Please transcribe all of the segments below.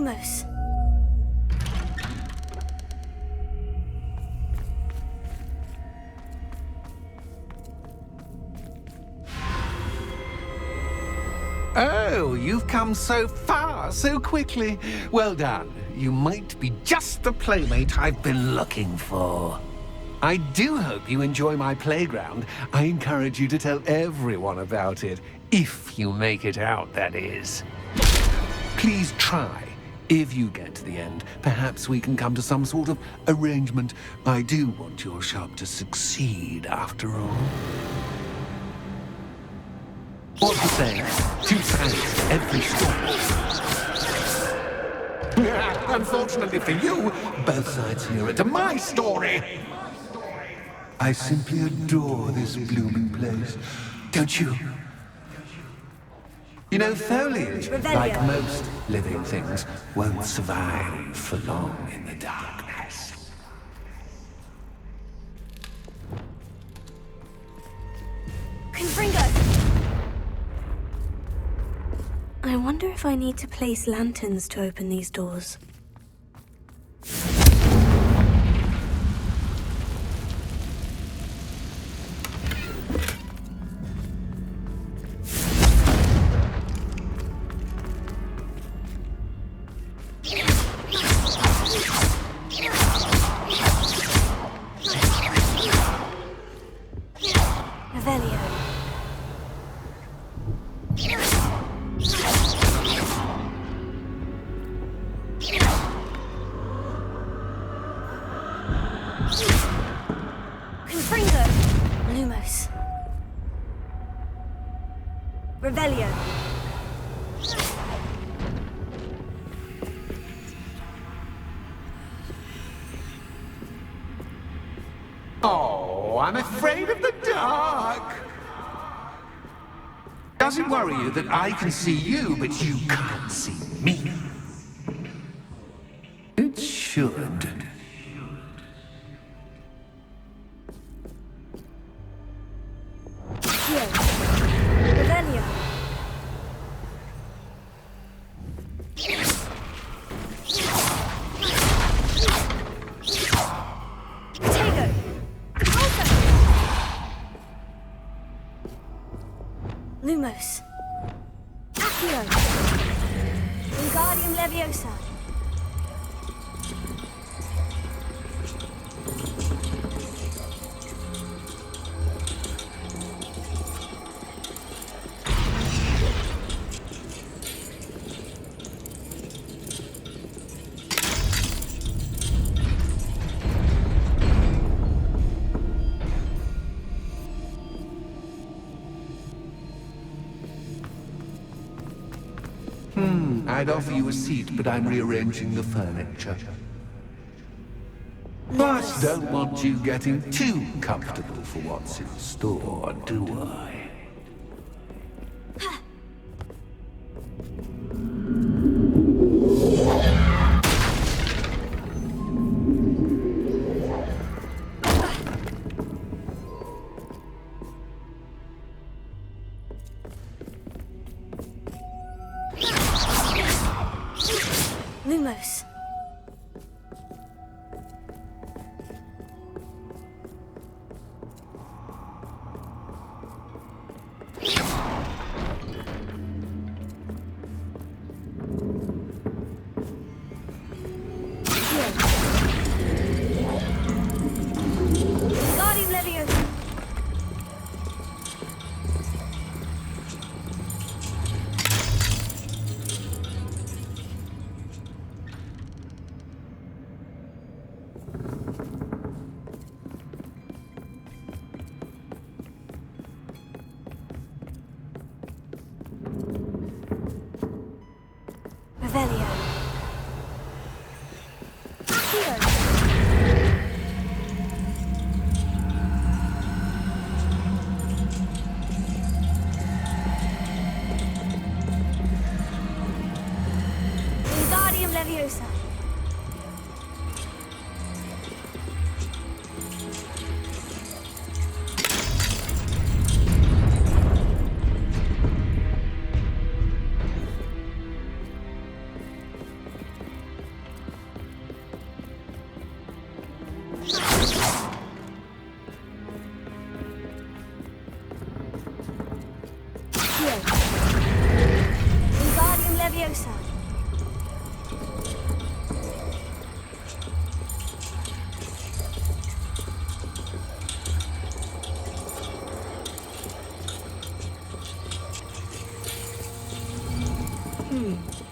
Lumos. Oh, you've come so far, so quickly. Well done. You might be just the playmate I've been looking for. I do hope you enjoy my playground. I encourage you to tell everyone about it. If you make it out, that is. Please try. If you get to the end, perhaps we can come to some sort of arrangement. I do want your shop to succeed, after all. What to say? 2 cents every story. Unfortunately for you, both sides hear it. My story. I simply adore this blooming place. Don't you? You know, foliage, like most living things, won't survive for long in the darkness. Confringo! I wonder if I need to place lanterns to open these doors. Oh, I'm afraid of the dark. Does it worry you that I can see you, but you can't see me? It should. Lumos. Accio. Wingardium Leviosa. I'd offer you a seat, but I'm rearranging the furniture. But don't want you getting too comfortable for what's in store, do I? Lumos.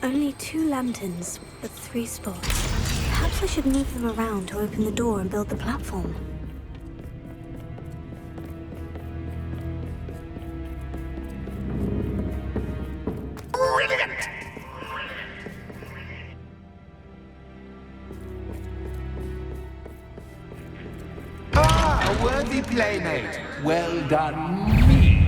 Only 2 lanterns, but 3 spots. Perhaps I should move them around to open the door and build the platform. Brilliant! Ah, a worthy playmate. Well done, me.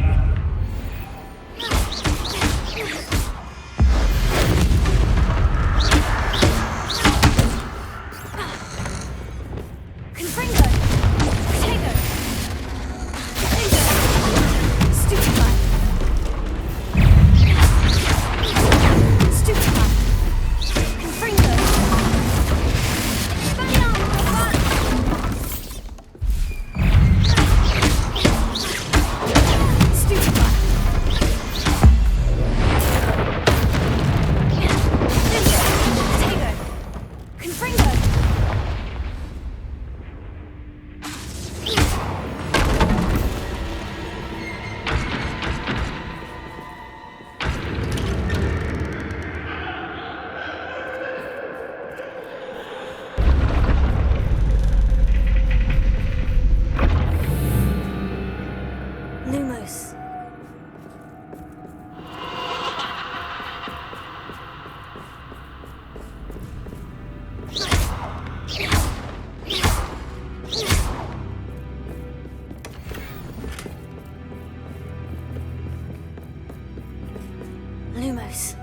Lumos.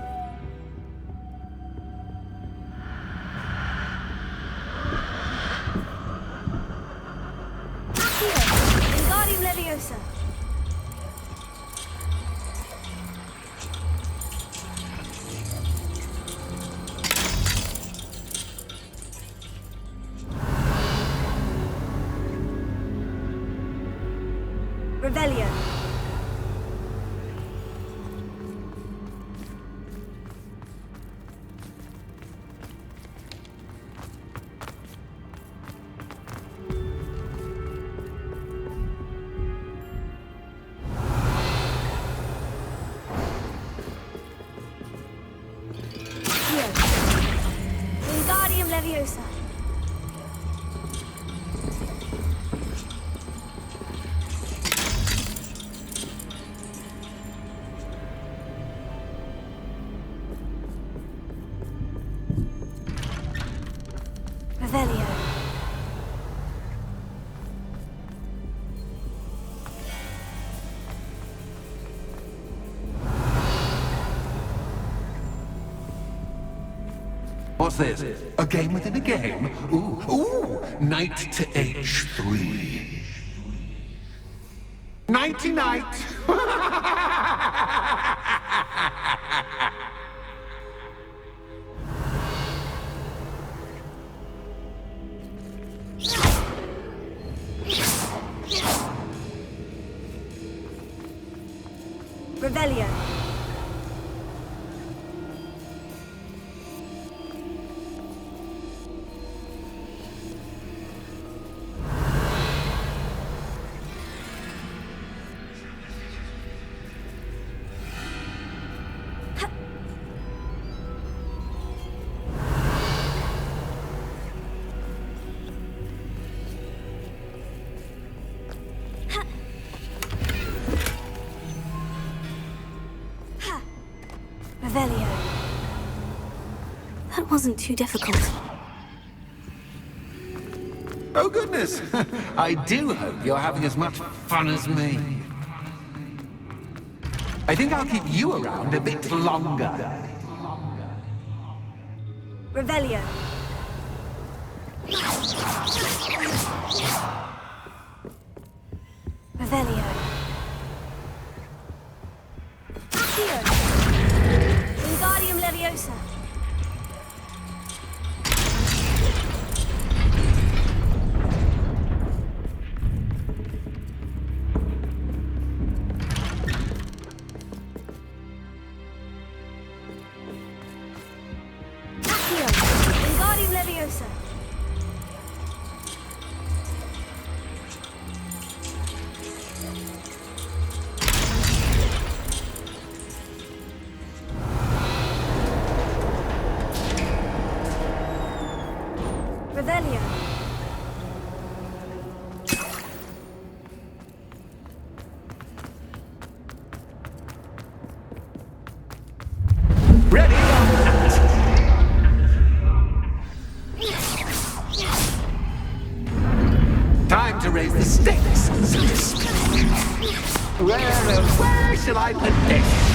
Wingardium Leviosa. Revelio. Wingardium Leviosa. Revelio. What's this? A game within a game? Ooh, knight to H3. Nighty-night! Revelio. Revelio. That wasn't too difficult. Oh goodness! I do hope you're having as much fun as me. I think I'll keep you around a bit longer. Revelio. Revelio. Wingardium Leviosa. Wingardium Leviosa. raise the stakes, so to speak. Where shall I put this?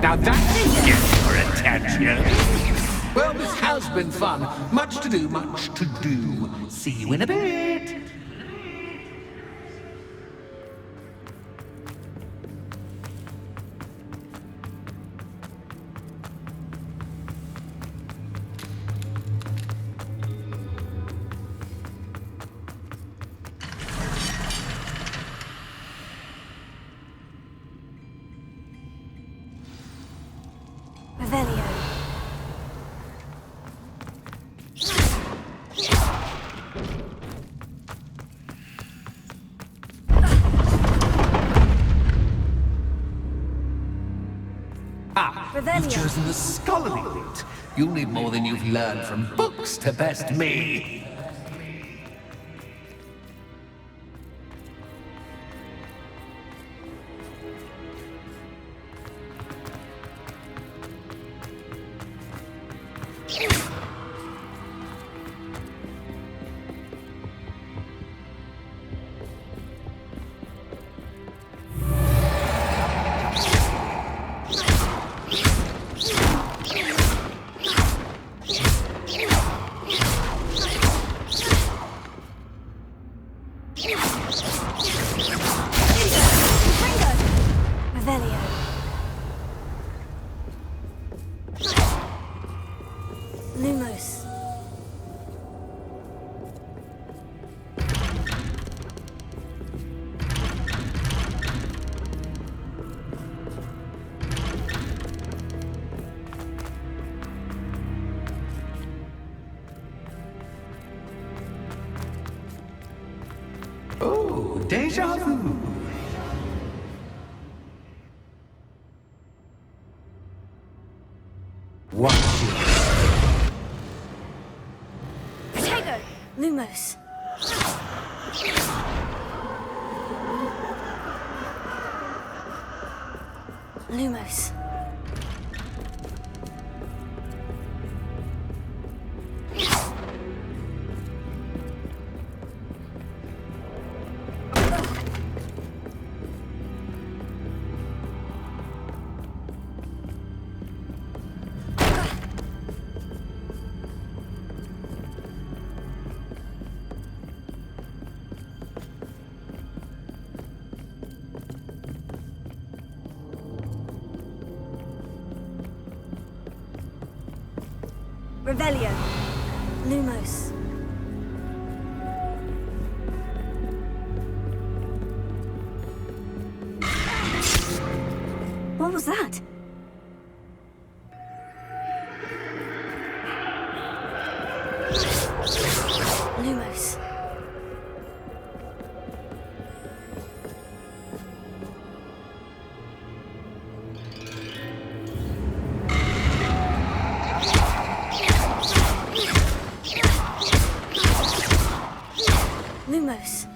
Now that will get your attention. Well, this has been fun. Much to do, much to do. See you in a bit. You've chosen the scholarly route. You'll need more than you've learned from books to best me. Oh, déjà vu. Watch it. Potato! Lumos. Lumos. Revelio. Lumos. What was that? Lumos. Lumos.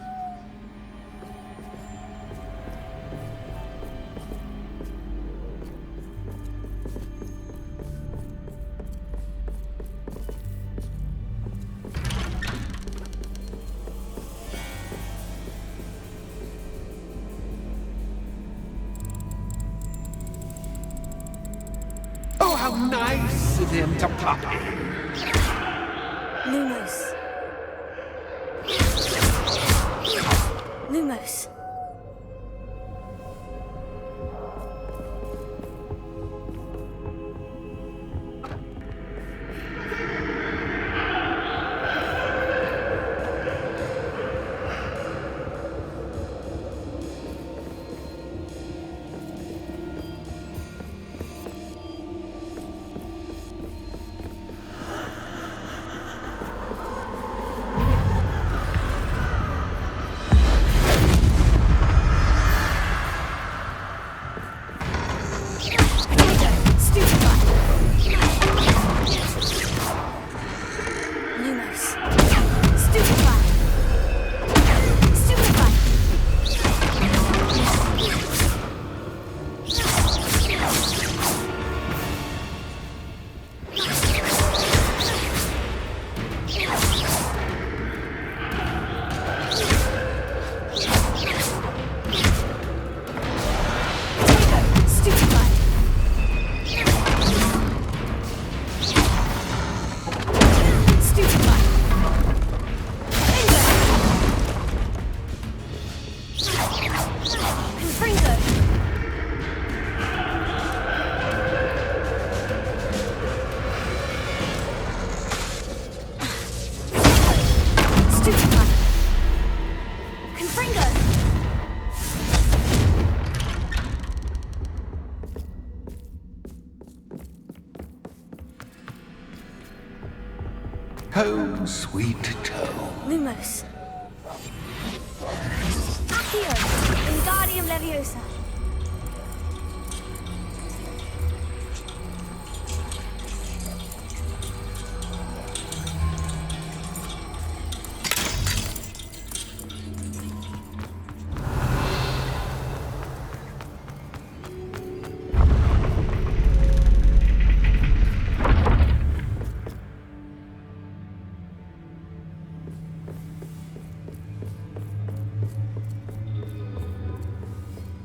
Oh, how nice of him to pop in. Lumos. Lumos. Home sweet home. Lumos. Accio. Wingardium Leviosa.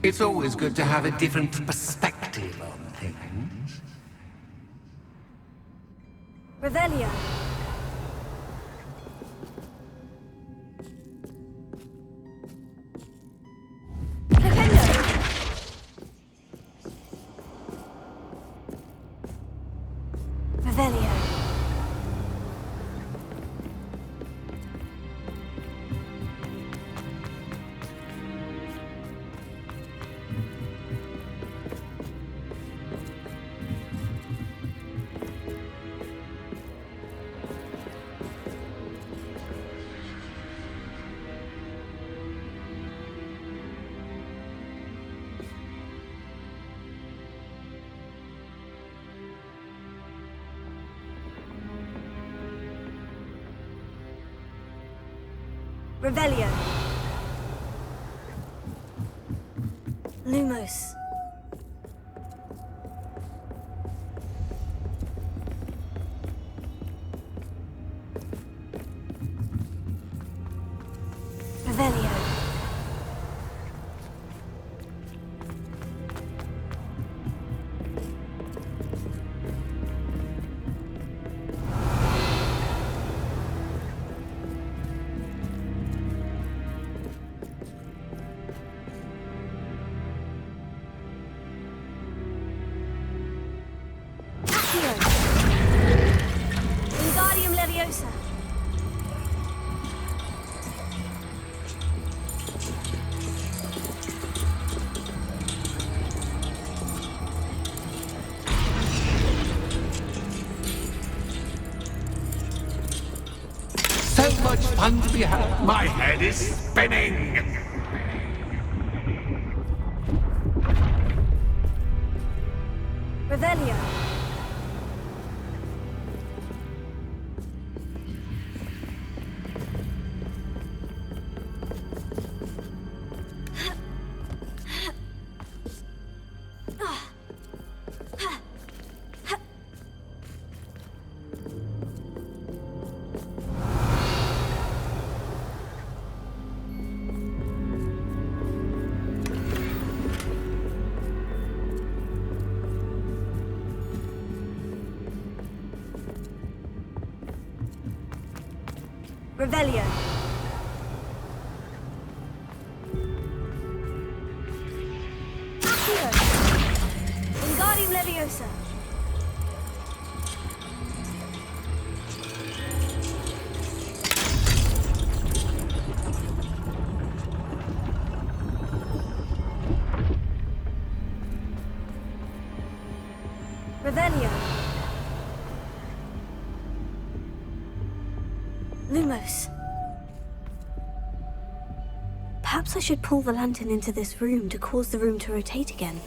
It's always good to have a different perspective on things. Revelio. Flipendo. Revelio. Revelio. Lumos. Revelio. Wingardium Leviosa. So much fun to be had. My head is spinning. Revelio. Revelio. Accio. Wingardium Leviosa. Revelio. Lumos. Perhaps I should pull the lantern into this room to cause the room to rotate again.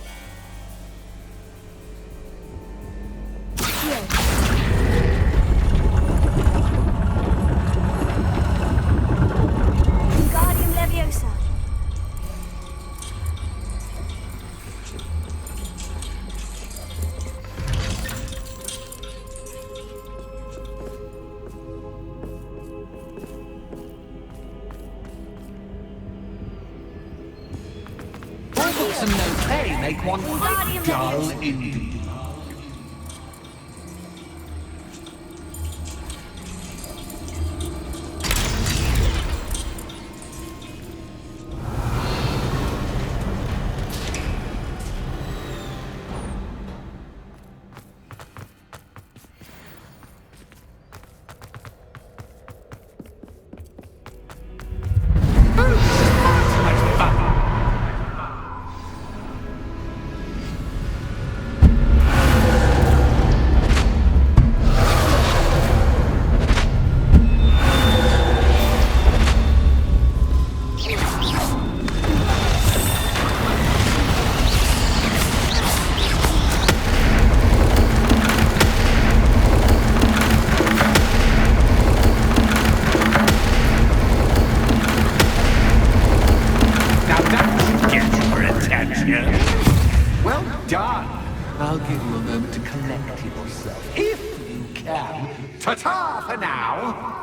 Accio. Wingardium Leviosa. Books and no pay make one quite dull indeed. I'll give you a moment to collect yourself, if you can. Ta-ta for now!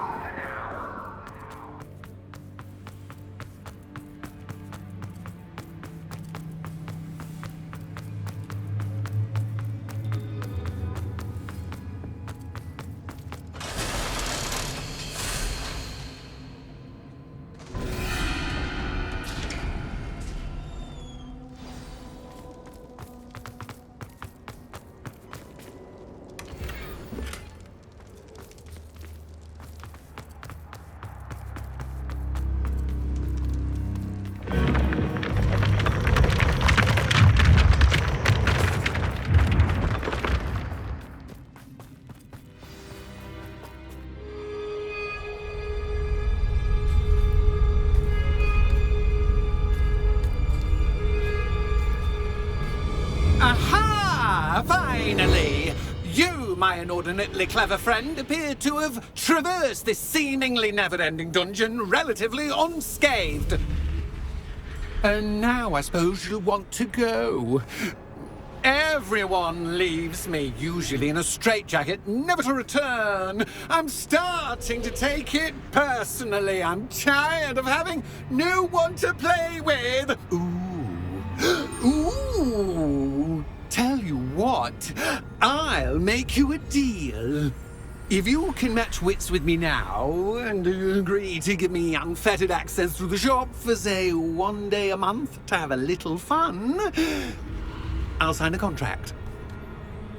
Aha! Finally! You, my inordinately clever friend, appear to have traversed this seemingly never-ending dungeon relatively unscathed. And now I suppose you'll want to go. Everyone leaves me, usually in a straitjacket, never to return. I'm starting to take it personally. I'm tired of having no one to play with. Ooh, tell you what, I'll make you a deal. If you can match wits with me now, and agree to give me unfettered access to the shop for, say, 1 day a month to have a little fun, I'll sign a contract.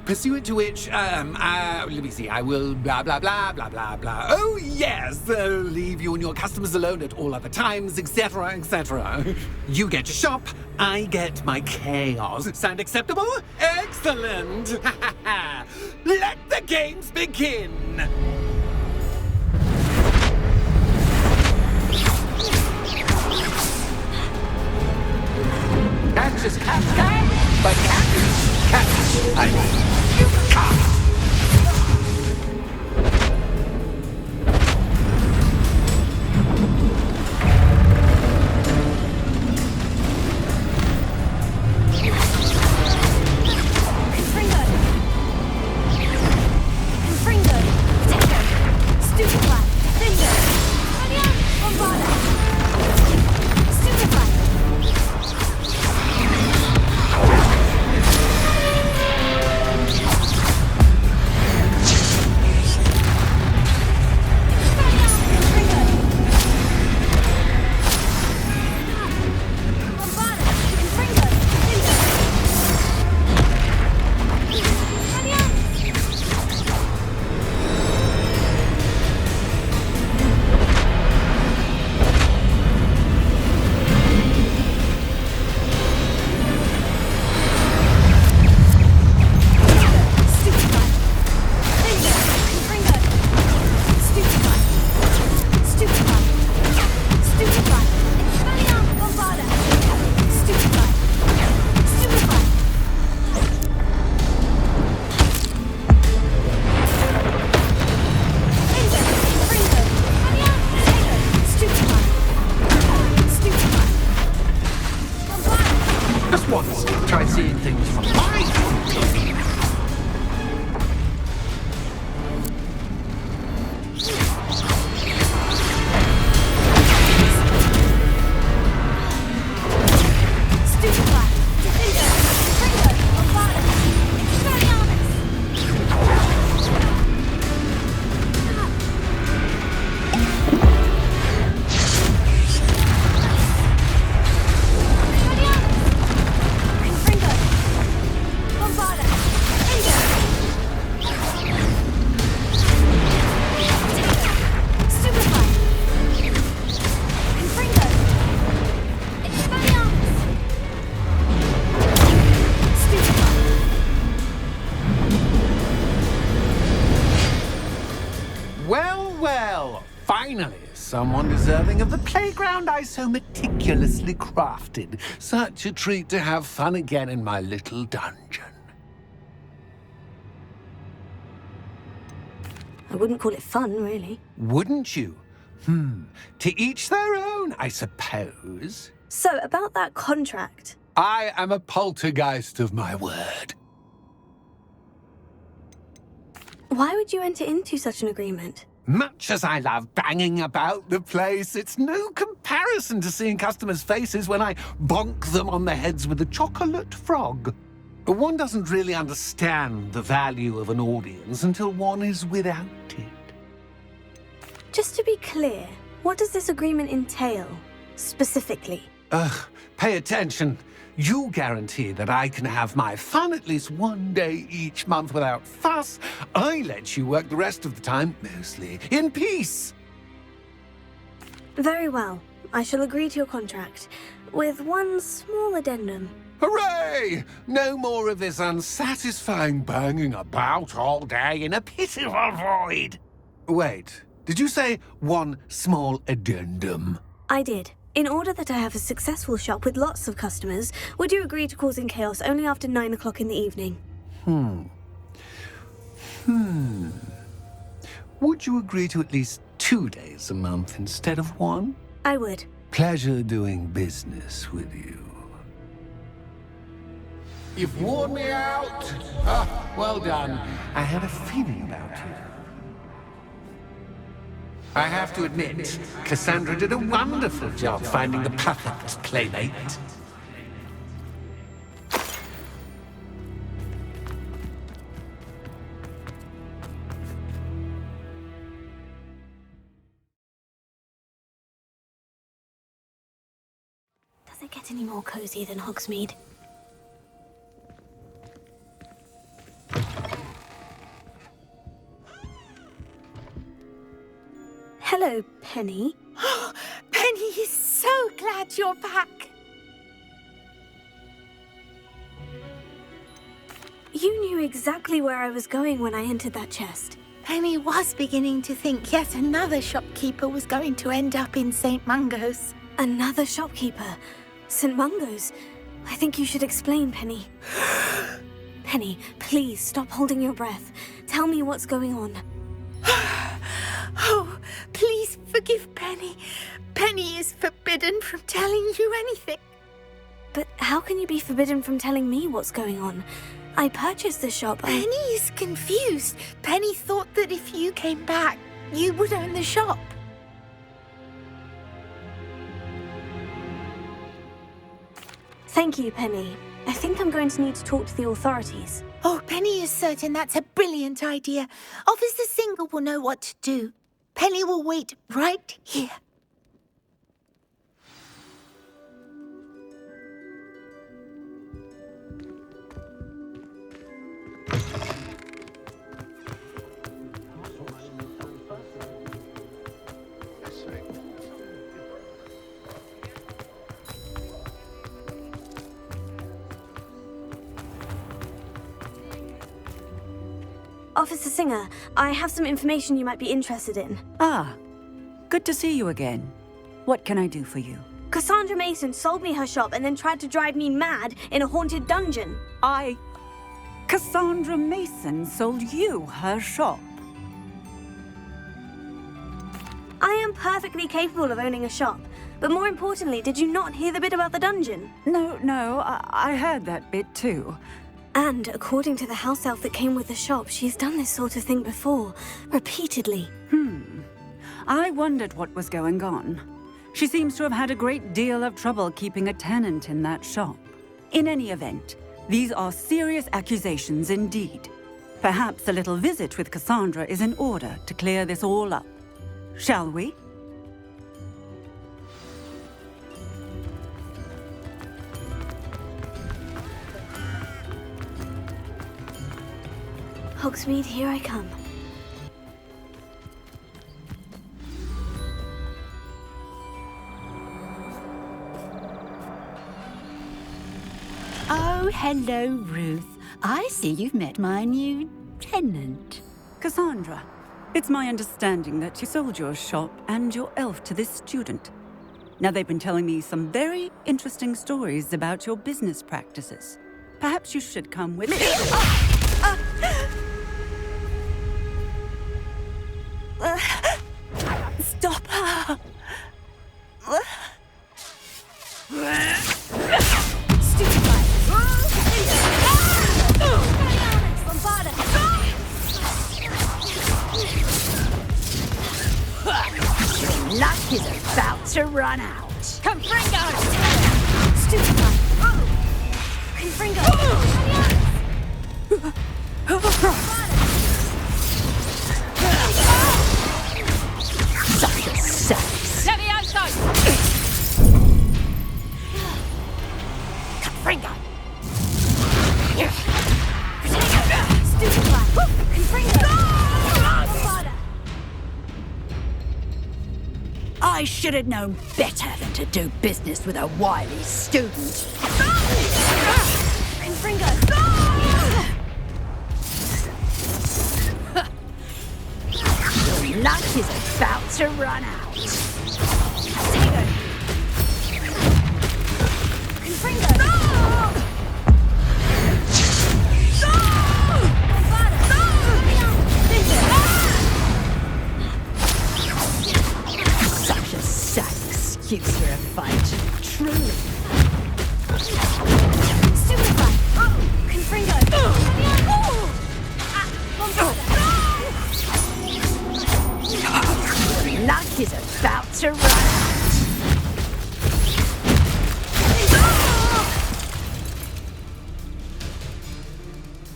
Pursuant to which, let me see, I will blah, blah, blah, blah, blah, blah. Oh, yes, leave you and your customers alone at all other times, etc., etc. You get your shop, I get my chaos. Sound acceptable? Excellent! Let the games begin! Not just cat guy, but cat. I mean, cat. Finally, someone deserving of the playground I so meticulously crafted. Such a treat to have fun again in my little dungeon. I wouldn't call it fun, really. Wouldn't you? To each their own, I suppose. So, about that contract. I am a poltergeist of my word. Why would you enter into such an agreement? Much as I love banging about the place, it's no comparison to seeing customers' faces when I bonk them on the heads with a chocolate frog. One doesn't really understand the value of an audience until one is without it. Just to be clear, what does this agreement entail, specifically? Pay attention. You guarantee that I can have my fun at least one day each month without fuss. I let you work the rest of the time, mostly in peace. Very well. I shall agree to your contract, with one small addendum. Hooray! No more of this unsatisfying banging about all day in a pitiful void. Wait, did you say one small addendum? I did. In order that I have a successful shop with lots of customers, would you agree to causing chaos only after 9 o'clock in the evening? Would you agree to at least 2 days a month instead of one? I would. Pleasure doing business with you. You've worn me out. Well done. I had a feeling about you. I have to admit, Cassandra did a wonderful job finding the perfect playmate. Does it get any more cozy than Hogsmeade? Hello, Penny. Penny is so glad you're back. You knew exactly where I was going when I entered that chest. Penny was beginning to think yet another shopkeeper was going to end up in St. Mungo's. Another shopkeeper? St. Mungo's? I think you should explain, Penny. Penny, please stop holding your breath. Tell me what's going on. Oh, please forgive Penny. Penny is forbidden from telling you anything. But how can you be forbidden from telling me what's going on? I purchased the shop. Penny is confused. Penny thought that if you came back, you would own the shop. Thank you, Penny. I think I'm going to need to talk to the authorities. Oh, Penny is certain that's a brilliant idea. Officer Singer will know what to do. Penny will wait right here. Officer Singer, I have some information you might be interested in. Ah, good to see you again. What can I do for you? Cassandra Mason sold me her shop and then tried to drive me mad in a haunted dungeon. Cassandra Mason sold you her shop? I am perfectly capable of owning a shop. But more importantly, did you not hear the bit about the dungeon? No, I heard that bit too. And according to the house elf that came with the shop, she's done this sort of thing before, repeatedly. I wondered what was going on. She seems to have had a great deal of trouble keeping a tenant in that shop. In any event, these are serious accusations indeed. Perhaps a little visit with Cassandra is in order to clear this all up. Shall we? Hogsmeade, here I come. Oh, hello, Ruth. I see you've met my new tenant. Cassandra, it's my understanding that you sold your shop and your elf to this student. Now, they've been telling me some very interesting stories about your business practices. Perhaps you should come with me. Stop her! to run out. Confringo! Stupefy! Confringo! Such a sex. Levioso! Confringo. Stupefy! Confringo! I should have known better than to do business with a wily student. Confringo! Your luck is about to run out. Confringo! Such a sad excuse for a fight. Truly. Stupefy! Confringo! Your luck is about to run out.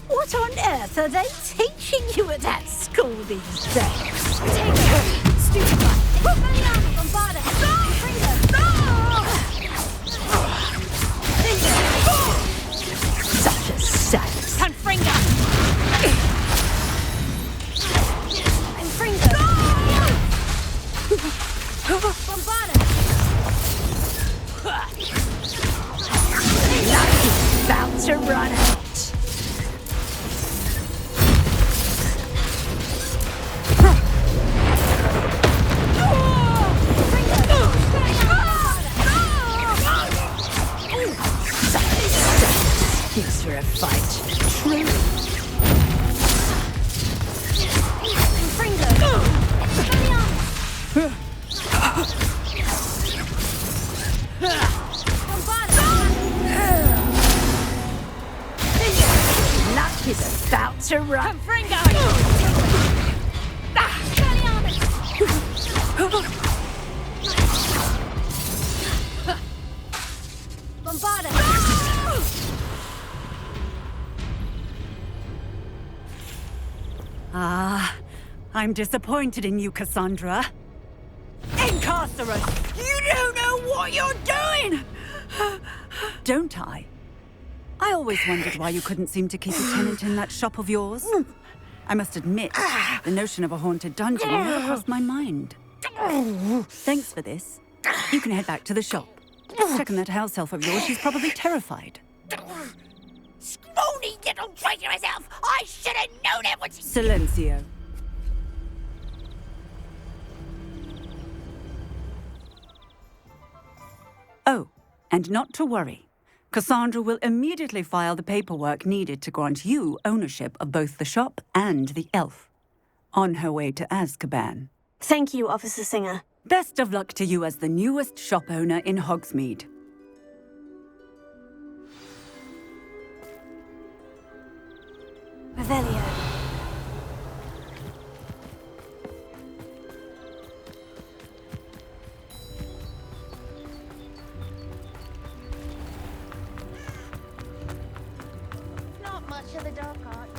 What on earth are they teaching you at that school these days? Stupefy! Bombarda! Confringo! Such a sad. Confringo! Confringo! Bombarda! Luck is about to run out. Excuse for a fight. True. Confringo! Luck is about to run. Confringo! Bombarda! I'm disappointed in you, Cassandra. Incarcerate! You don't know what you're doing! Don't I? I always wondered why you couldn't seem to keep a tenant in that shop of yours. I must admit, the notion of a haunted dungeon never crossed my mind. Thanks for this. You can head back to the shop. Check on that house elf of yours, she's probably terrified. Scrawny little traitorous elf! I should have known it was... Silencio. Oh, and not to worry. Cassandra will immediately file the paperwork needed to grant you ownership of both the shop and the elf. On her way to Azkaban. Thank you, Officer Singer. Best of luck to you as the newest shop owner in Hogsmeade. Revelio. Not much of the dark art.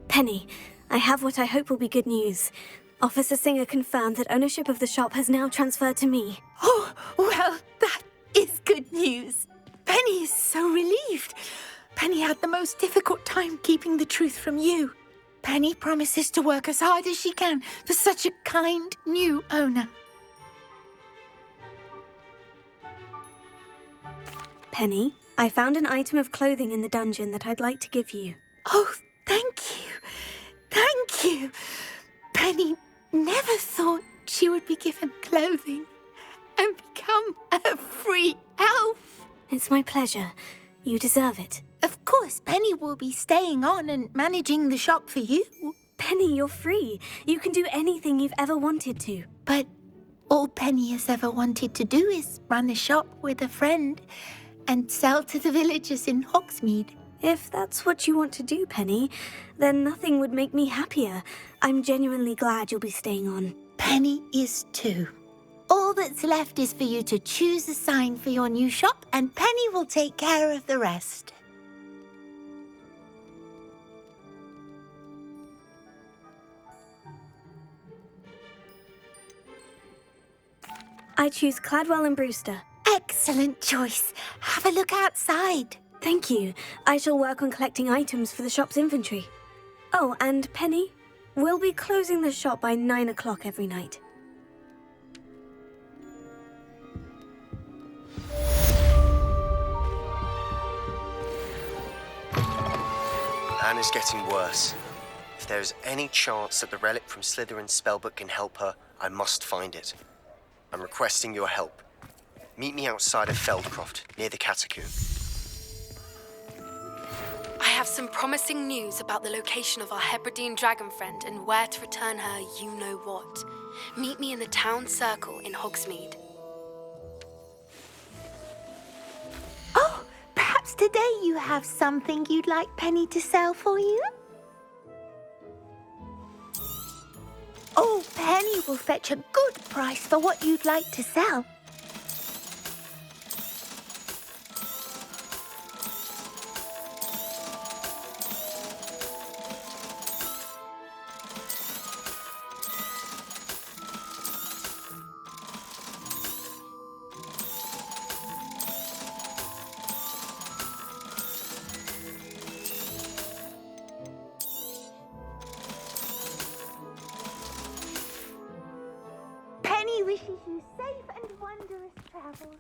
Penny, I have what I hope will be good news. Officer Singer confirmed that ownership of the shop has now transferred to me. Oh, well, that is good news. Penny is so relieved. Penny had the most difficult time keeping the truth from you. Penny promises to work as hard as she can for such a kind new owner. Penny, I found an item of clothing in the dungeon that I'd like to give you. Oh, thank you. Thank you. Penny never thought she would be given clothing and become a free elf. It's my pleasure. You deserve it. Of course, Penny will be staying on and managing the shop for you. Penny, you're free. You can do anything you've ever wanted to. But all Penny has ever wanted to do is run a shop with a friend and sell to the villagers in Hogsmeade. If that's what you want to do, Penny, then nothing would make me happier. I'm genuinely glad you'll be staying on. Penny is too. All that's left is for you to choose a sign for your new shop, and Penny will take care of the rest. I choose Cladwell and Brewster. Excellent choice. Have a look outside. Thank you. I shall work on collecting items for the shop's inventory. Oh, and Penny, we'll be closing the shop by 9 o'clock every night. Anna's getting worse. If there is any chance that the relic from Slytherin's spellbook can help her, I must find it. I'm requesting your help. Meet me outside of Feldcroft, near the Catacomb. I have some promising news about the location of our Hebridean dragon friend and where to return her you-know-what. Meet me in the town circle in Hogsmeade. Oh, perhaps today you have something you'd like Penny to sell for you? Oh, Penny will fetch a good price for what you'd like to sell. Penny wishes you safe and wondrous travels.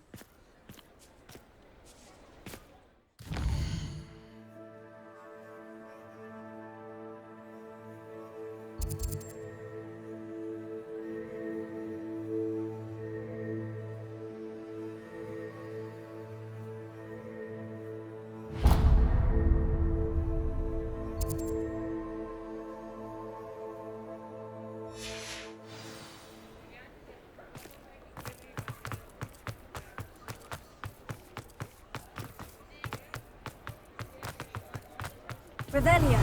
Revelio.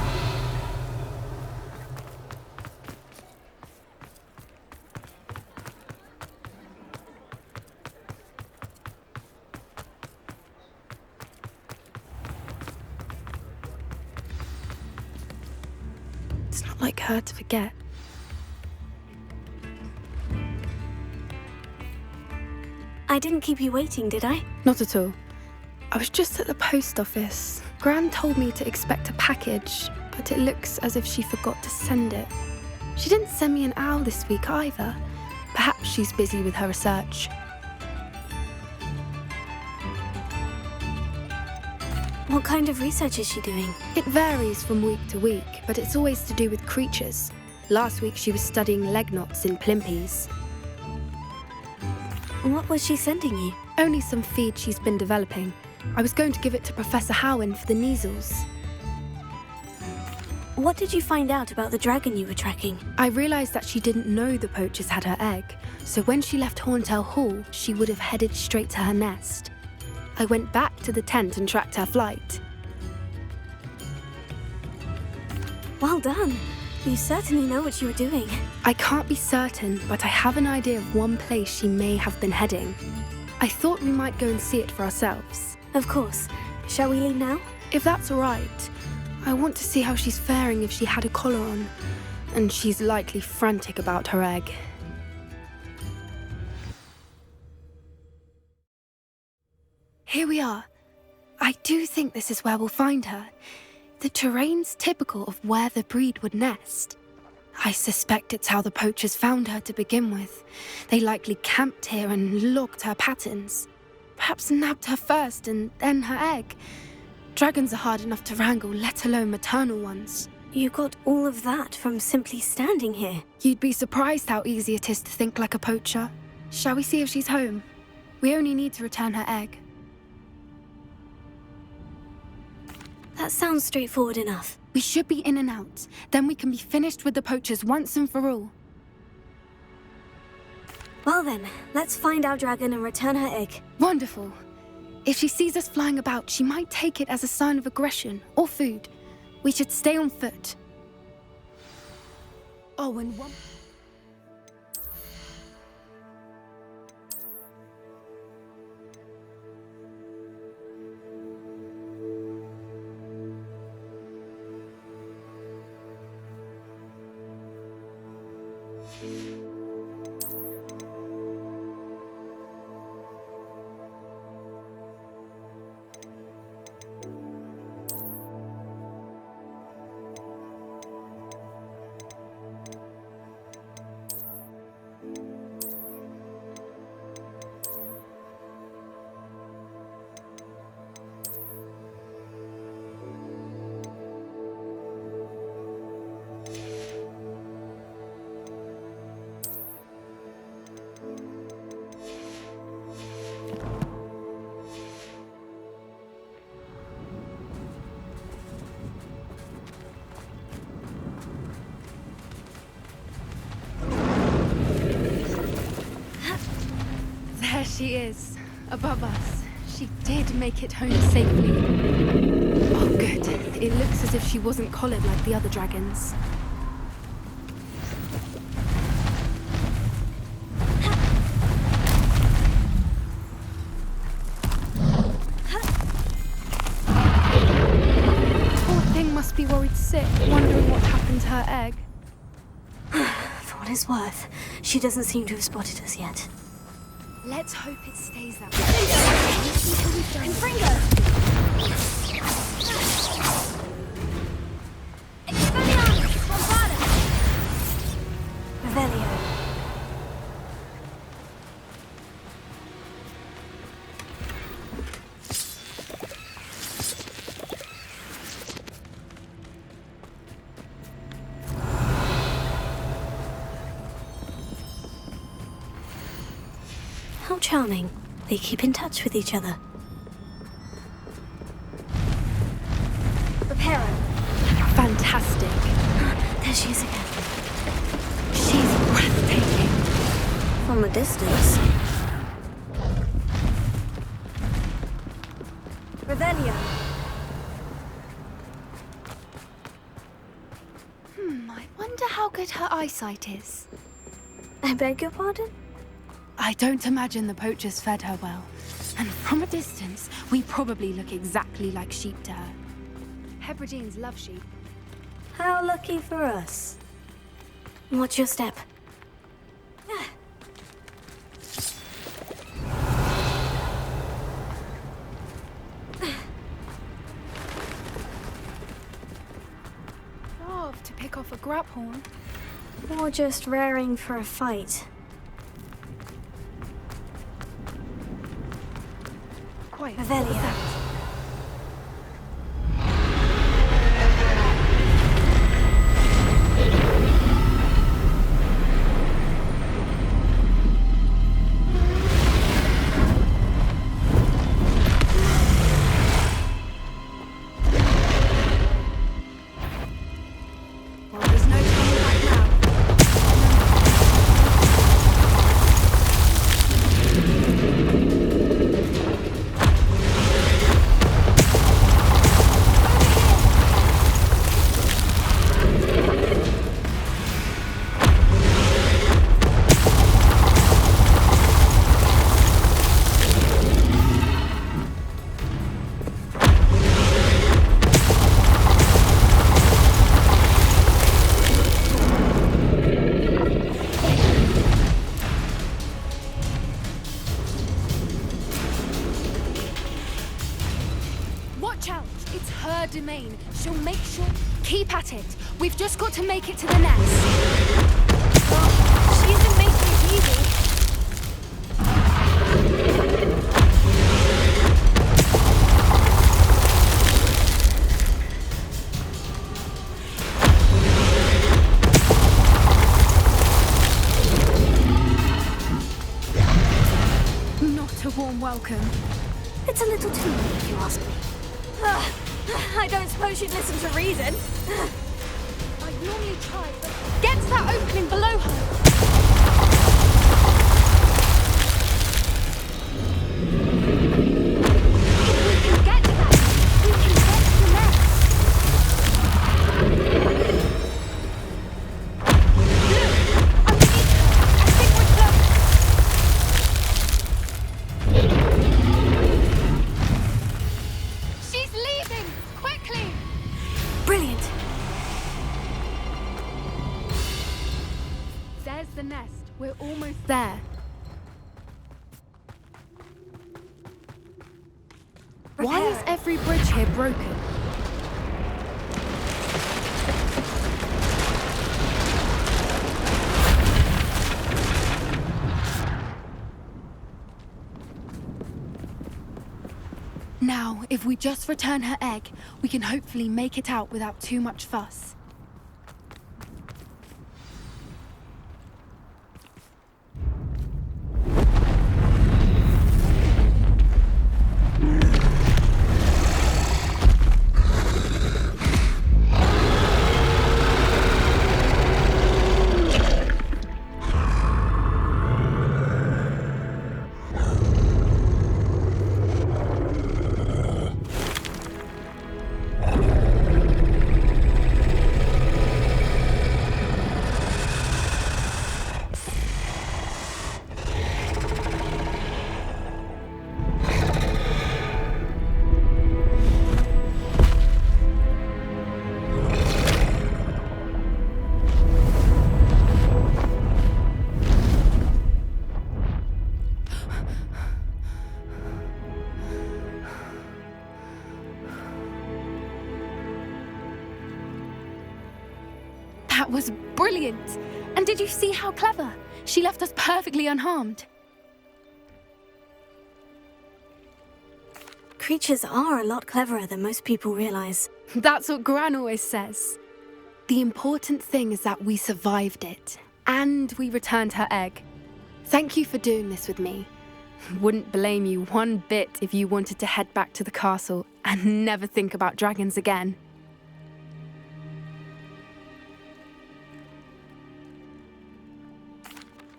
It's not like her to forget. I didn't keep you waiting, did I? Not at all. I was just at the post office. Gran told me to expect a package, but it looks as if she forgot to send it. She didn't send me an owl this week either. Perhaps she's busy with her research. What kind of research is she doing? It varies from week to week, but it's always to do with creatures. Last week she was studying leg knots in Plimpies. What was she sending you? Only some feed she's been developing. I was going to give it to Professor Howin for the measles. What did you find out about the dragon you were tracking? I realised that she didn't know the poachers had her egg, so when she left Horntail Hall, she would have headed straight to her nest. I went back to the tent and tracked her flight. Well done. You certainly know what you were doing. I can't be certain, but I have an idea of one place she may have been heading. I thought we might go and see it for ourselves. Of course. Shall we leave now? If that's all right. I want to see how she's faring if she had a collar on. And she's likely frantic about her egg. Here we are. I do think this is where we'll find her. The terrain's typical of where the breed would nest. I suspect it's how the poachers found her to begin with. They likely camped here and logged her patterns. Perhaps nabbed her first and then her egg. Dragons are hard enough to wrangle, let alone maternal ones. You got all of that from simply standing here. You'd be surprised how easy it is to think like a poacher. Shall we see if she's home? We only need to return her egg. That sounds straightforward enough. We should be in and out. Then we can be finished with the poachers once and for all. Well then, let's find our dragon and return her egg. Wonderful. If she sees us flying about, she might take it as a sign of aggression or food. We should stay on foot. Oh, and one... There she is, above us. She did make it home safely. Oh, good. It looks as if she wasn't collared like the other dragons. Poor thing must be worried sick, wondering what happened to her egg. For what it's worth, she doesn't seem to have spotted us yet. Let's hope it stays that way. Revelio. How charming. They keep in touch with each other. Reparo. Fantastic. There she is again. She's breathtaking. From a distance. Revelio. I wonder how good her eyesight is. I beg your pardon? I don't imagine the poachers fed her well. And from a distance, we probably look exactly like sheep to her. Hebrideans love sheep. How lucky for us. Watch your step. Off to pick off a graphorn. Or just raring for a fight. Quite. Revelio. Well, there's no coming back now. Watch out! It's her domain. She'll make sure... Keep at it. We've just got to make it to the nest. She isn't making it easy. Not a warm welcome. It's a little too late if you ask me. I don't suppose you'd listen to reason. I normally try, but get to that opening below her. We're almost there. Why is every bridge here broken? Now, if we just return her egg, we can hopefully make it out without too much fuss. That was brilliant! And did you see how clever? She left us perfectly unharmed. Creatures are a lot cleverer than most people realize. That's what Gran always says. The important thing is that we survived it, and we returned her egg. Thank you for doing this with me. Wouldn't blame you one bit if you wanted to head back to the castle and never think about dragons again.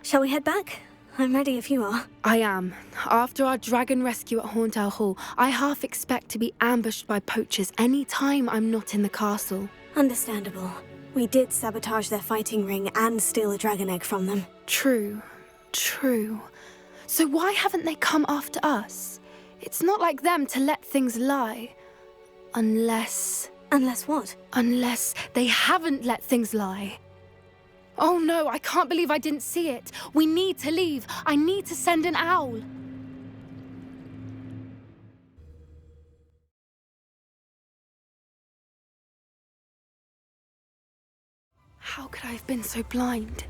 Shall we head back? I'm ready if you are. I am. After our dragon rescue at Hauntower Hall, I half expect to be ambushed by poachers any time I'm not in the castle. Understandable. We did sabotage their fighting ring and steal a dragon egg from them. True. So why haven't they come after us? It's not like them to let things lie. Unless... Unless what? Unless they haven't let things lie. Oh no, I can't believe I didn't see it. We need to leave. I need to send an owl. How could I have been so blind?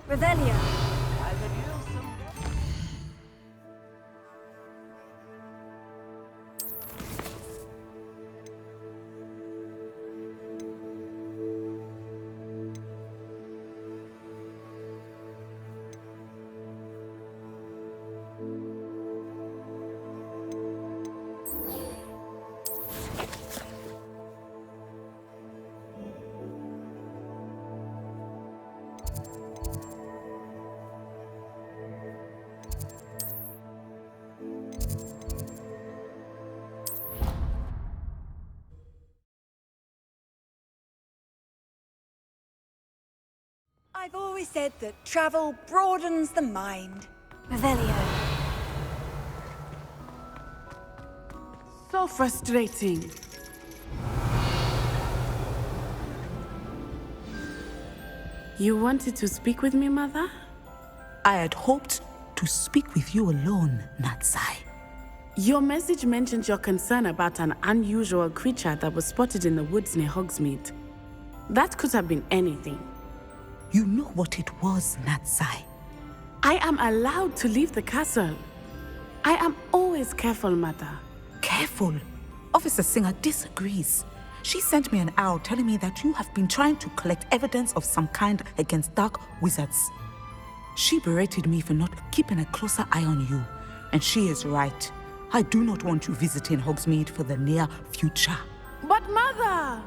Revelio. I've always said that travel broadens the mind. Revelio. So frustrating. You wanted to speak with me, Mother? I had hoped to speak with you alone, Natsai. Your message mentioned your concern about an unusual creature that was spotted in the woods near Hogsmeade. That could have been anything. You know what it was, Natsai. I am allowed to leave the castle. I am always careful, Mother. Careful? Officer Singer disagrees. She sent me an owl telling me that you have been trying to collect evidence of some kind against dark wizards. She berated me for not keeping a closer eye on you, and she is right. I do not want you visiting Hogsmeade for the near future. But Mother!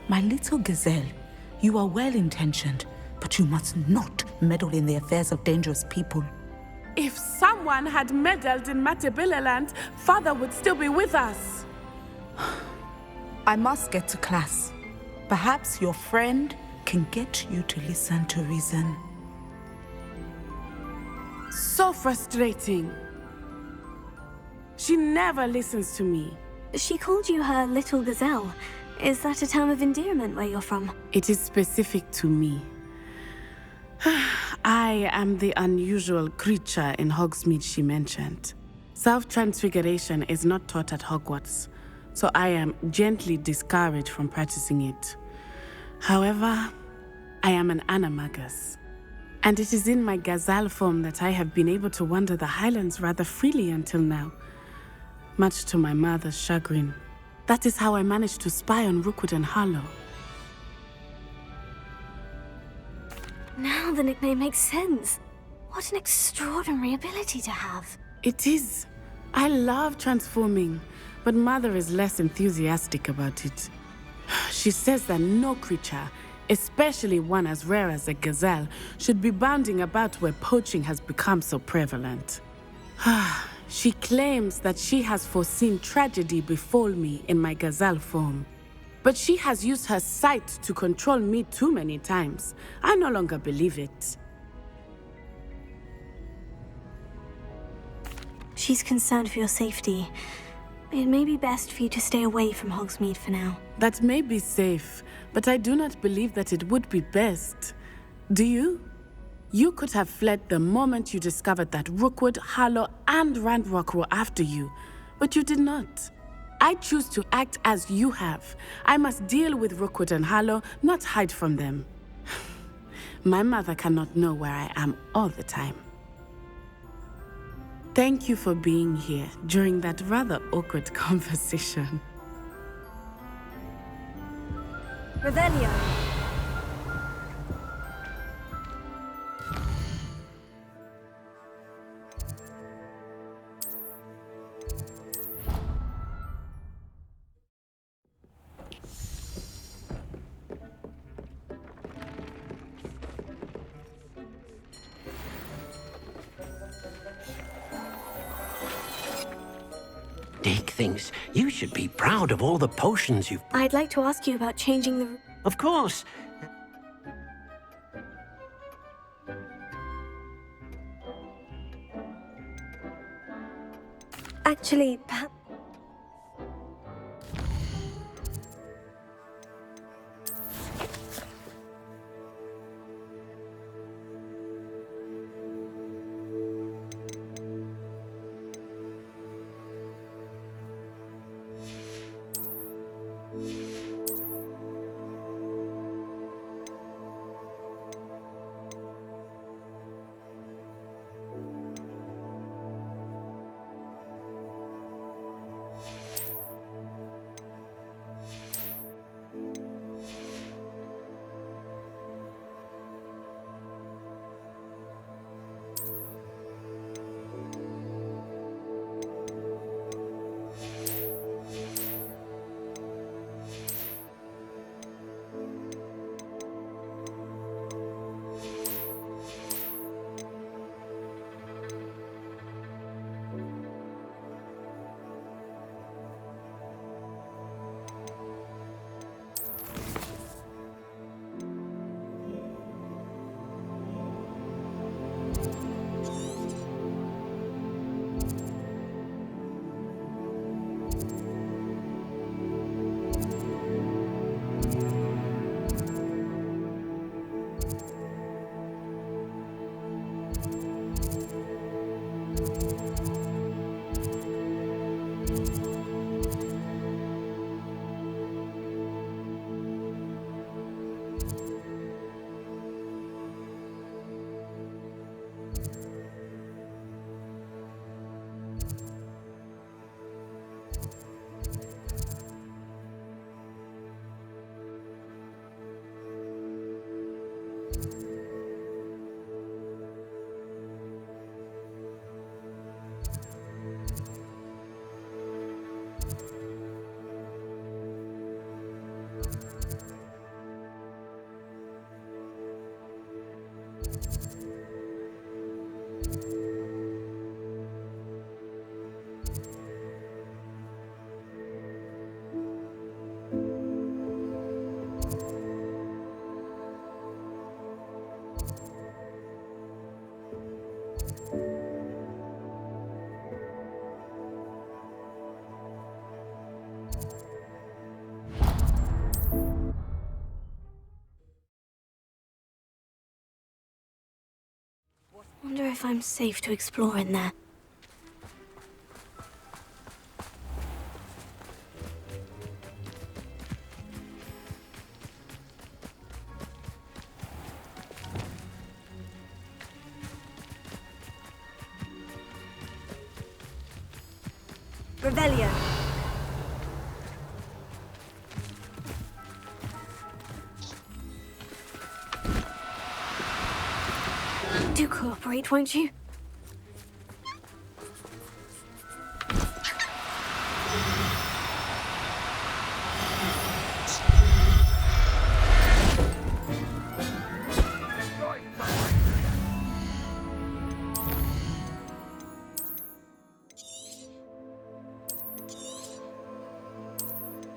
My little gazelle, you are well-intentioned, but you must not meddle in the affairs of dangerous people. If someone had meddled in Matabeleland, Father would still be with us. I must get to class. Perhaps your friend can get you to listen to reason. So frustrating. She never listens to me. She called you her little gazelle. Is that a term of endearment where you're from? It is specific to me. I am the unusual creature in Hogsmeade she mentioned. Self-transfiguration is not taught at Hogwarts, so I am gently discouraged from practicing it. However, I am an animagus, and it is in my gazelle form that I have been able to wander the Highlands rather freely until now, much to my mother's chagrin. That is how I managed to spy on Rookwood and Harlow. Now the nickname makes sense. What an extraordinary ability to have. It is. I love transforming, but Mother is less enthusiastic about it. She says that no creature, especially one as rare as a gazelle, should be bounding about where poaching has become so prevalent. She claims that she has foreseen tragedy befall me in my gazelle form. But she has used her sight to control me too many times. I no longer believe it. She's concerned for your safety. It may be best for you to stay away from Hogsmeade for now. That may be safe, but I do not believe that it would be best. Do you? You could have fled the moment you discovered that Rookwood, Harlow, and Ranrock were after you, but you did not. I choose to act as you have. I must deal with Rookwood and Harlow, not hide from them. My mother cannot know where I am all the time. Thank you for being here during that rather awkward conversation. Revelio. Dick thinks you should be proud of all the potions you've... I'd like to ask you about changing the... Of course. Actually, Wonder if I'm safe to explore in there. Revelio. Do cooperate, won't you?